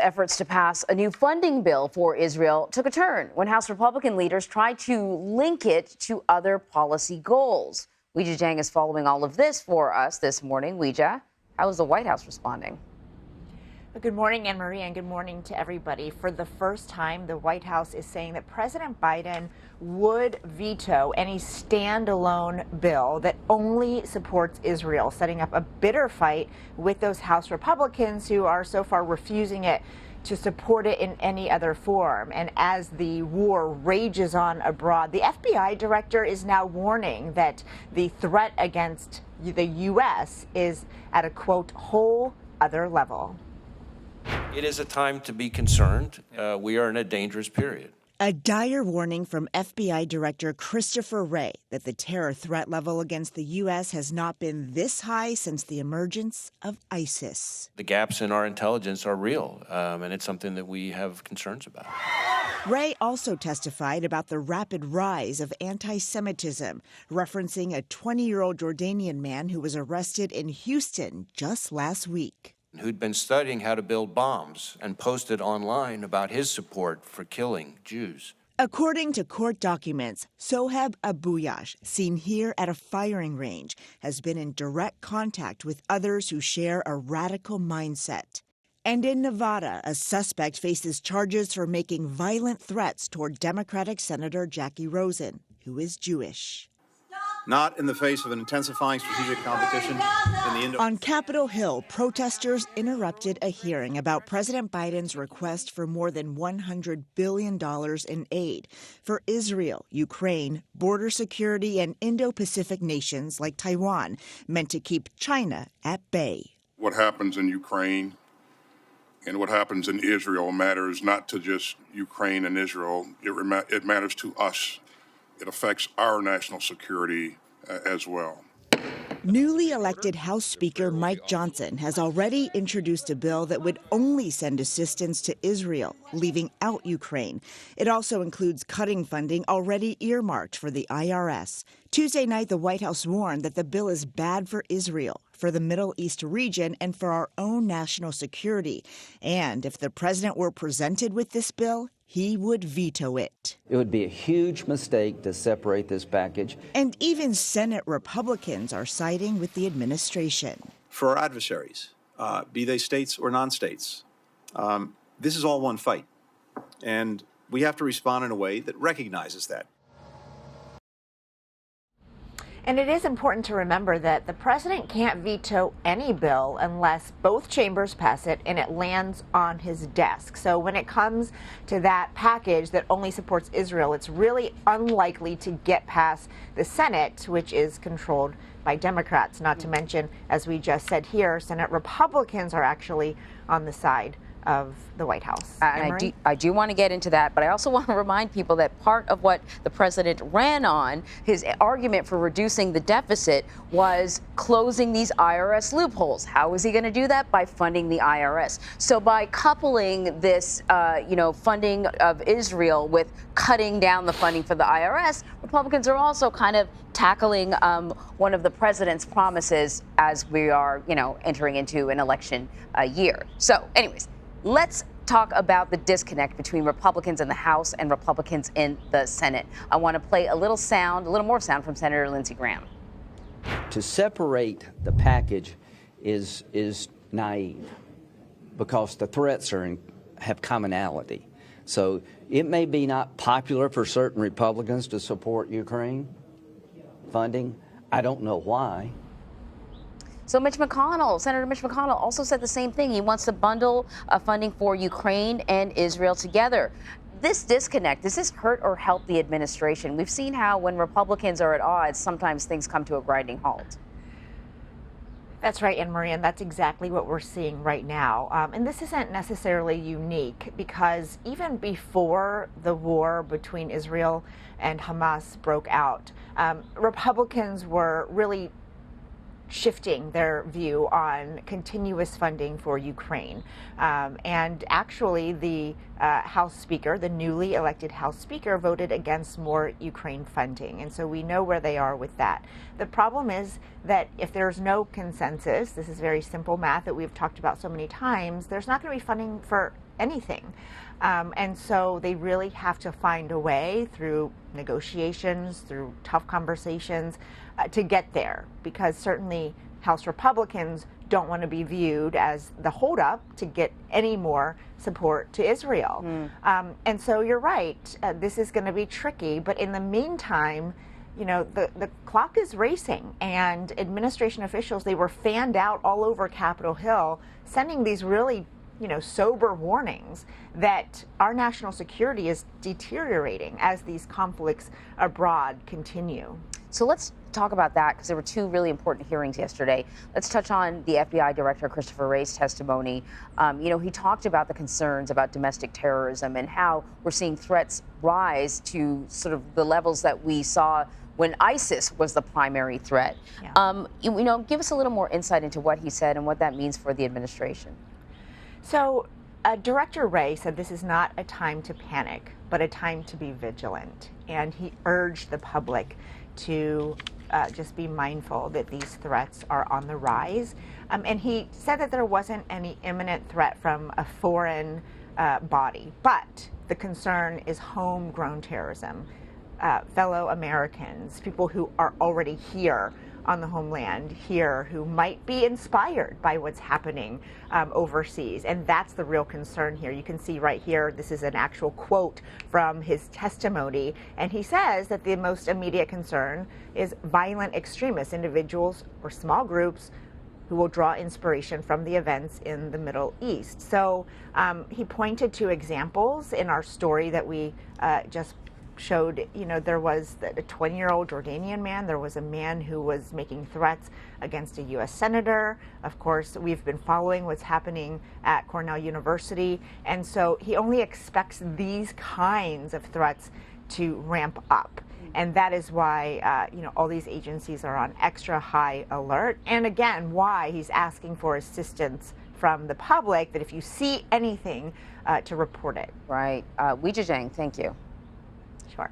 Efforts to pass a new funding bill for Israel took a turn when House Republican leaders tried to link it to other policy goals. Weijia Jiang is following all of this for us this morning. Weijia, how is the White House responding? Good morning, Anne Marie, and good morning to everybody. For the first time, the White House is saying that President Biden would veto any standalone bill that only supports Israel, setting up a bitter fight with those House Republicans who are so far refusing it to support it in any other form. And as the war rages on abroad, the FBI director is now warning that the threat against the U.S. is at a, quote, whole other level. It is a time to be concerned. We are in a dangerous period. A dire warning from FBI Director Christopher Wray that the terror threat level against the U.S. has not been this high since the emergence of ISIS. The gaps in our intelligence are real, and it's something that we have concerns about. Wray also testified about the rapid rise of anti-Semitism, referencing a 20-year-old Jordanian man who was arrested in Houston just last week. Who'd been studying how to build bombs and posted online about his support for killing Jews. According to court documents, Soheb Abouyash, seen here at a firing range, has been in direct contact with others who share a radical mindset. And in Nevada, a suspect faces charges for making violent threats toward Democratic Senator Jackie Rosen, who is Jewish. Not in the face of an intensifying strategic competition in the On Capitol Hill, protesters interrupted a hearing about President Biden's request for more than $100 billion in aid for Israel, Ukraine, border security, and Indo-Pacific nations like Taiwan, meant to keep China at bay. What happens in Ukraine and what happens in Israel matters not to just Ukraine and Israel. It matters to us. It affects our national security as well. Newly elected House Speaker Mike Johnson has already introduced a bill that would only send assistance to Israel, leaving out Ukraine. It also includes cutting funding already earmarked for the IRS. Tuesday night, the White House warned that the bill is bad for Israel, for the Middle East region, and for our own national security. And if the president were presented with this bill, he would veto it. It would be a huge mistake to separate this package. And even Senate Republicans are siding with the administration. For our adversaries, be they states or non-states, this is all one fight. And we have to respond in a way that recognizes that. And it is important to remember that the president can't veto any bill unless both chambers pass it and it lands on his desk. So when it comes to that package that only supports Israel, it's really unlikely to get past the Senate, which is controlled by Democrats. Not to mention, as we just said here, Senate Republicans are actually on the side of the White House. And I do want to get into that, but I also want to remind people that part of what the president ran on, his argument for reducing the deficit, was closing these IRS loopholes. How is he going to do that? By funding the IRS. So by coupling this, funding of Israel with cutting down the funding for the IRS, Republicans are also kind of tackling one of the president's promises as we are, entering into an election year. So anyways, let's talk about the disconnect between Republicans in the House and Republicans in the Senate. I want to play a little more sound from Senator Lindsey Graham. To separate the package is naive because the threats have commonality. So it may be not popular for certain Republicans to support Ukraine funding. I don't know why. So Senator Mitch McConnell also said the same thing. He wants to bundle funding for Ukraine and Israel together. This disconnect, does this hurt or help the administration? We've seen how when Republicans are at odds, sometimes things come to a grinding halt. That's right, Anne Marie, and that's exactly what we're seeing right now. And this isn't necessarily unique because even before the war between Israel and Hamas broke out, Republicans were really shifting their view on continuous funding for Ukraine. And actually, the House Speaker, the newly elected House Speaker, voted against more Ukraine funding. And so we know where they are with that. The problem is that if there's no consensus, this is very simple math that we've talked about so many times, there's not going to be funding for anything. And so they really have to find a way through negotiations, through tough conversations, to get there, because certainly House Republicans don't want to be viewed as the holdup to get any more support to Israel. And so you're right, this is going to be tricky, but in the meantime, you know, the clock is racing, and administration officials, they were fanned out all over Capitol Hill, sending these really, you know, sober warnings that our national security is deteriorating as these conflicts abroad continue. So let's talk about that, because there were two really important hearings yesterday. Let's touch on the FBI Director Christopher Wray's testimony. You know, he talked about the concerns about domestic terrorism and how we're seeing threats rise to sort of the levels that we saw when ISIS was the primary threat. Yeah. You know, give us a little more insight into what he said and what that means for the administration. So Director Wray said this is not a time to panic, but a time to be vigilant. And he urged the public to just be mindful that these threats are on the rise. And he said that there wasn't any imminent threat from a foreign body, but the concern is homegrown terrorism. Fellow Americans, people who are already here on the homeland here, who might be inspired by what's happening overseas. And that's the real concern here. You can see right here, this is an actual quote from his testimony. And he says that the most immediate concern is violent extremists, individuals or small groups who will draw inspiration from the events in the Middle East. So he pointed to examples in our story that we just showed. You know, there was a 20-year-old Jordanian man. There was a man who was making threats against a U.S. senator. Of course, we've been following what's happening at Cornell University. And so he only expects these kinds of threats to ramp up. And that is why, you know, all these agencies are on extra high alert. And again, why he's asking for assistance from the public, that if you see anything, to report it. Right. Weijia Jiang, thank you. Sure.